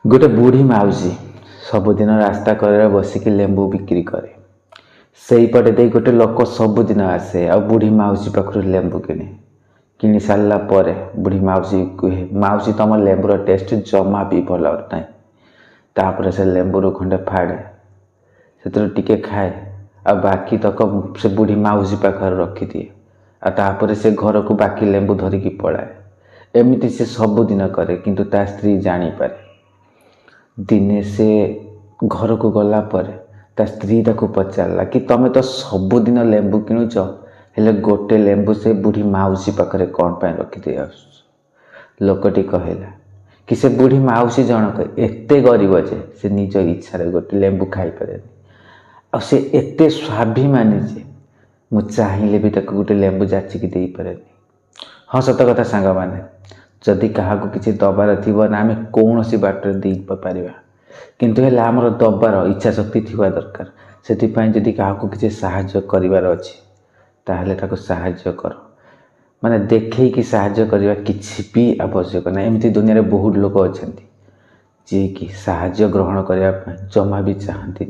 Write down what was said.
गोटे बुढ़ी माउसी सबुदिन रास्ता कड़े बसिकी लेंबू बिक्री करे। से पटे दे गोटे लोक सबुदिन आसे आ बुढ़ी माउसी पाखु लेंबू किणी सारा पर बुढ़ी माउसी कहे, माउसी तुम लेंबूर टेस्ट जमा भी भल ना। तापर से लेंबूर खंडे फाड़े से टिके खाए आ बाकी तक से बुढ़ी माउसी पाखे रखी दिए। तापर से घर को बाकी लेंबू धरिकी पलाए। एमती से सबुदिन करे किंतु ता स्त्री जानीपे। दिने से घर को गला पर ता स्त्री ताको पचारा कि तमें तो सबुदिन लेंबू किणुच हेले गोटे लेंबू से बुढ़ी माउसी पाखे कौन पाई रखिदे आस। लोकटी कहला कि से बुढ़ी माउसी जनक एते गरीब जे से निज इच्छा गोटे लेंबू खाई पारे आ से एते स्वाभिमानी जे मु चाहिए भी ताको गोटे लेंबू जाचिकी दे पारे। हाँ सत कथा सांग माने जदि क्या किसी दबार थी ना आम कौन सी बाट दे पार किंतु हेल्ला आमर दबार इच्छा शक्ति थी दरकार। से जदि क्या किसी साहाय्य करार अच्छी ताहले ताको साहाय्य कर माने देखे कि साहाय्य करवा किसी भी आवश्यक ना। एमती दुनिया रे बहुत लोग अच्छा जी कि साहाय्य ग्रहण करने जमा भी चाहती।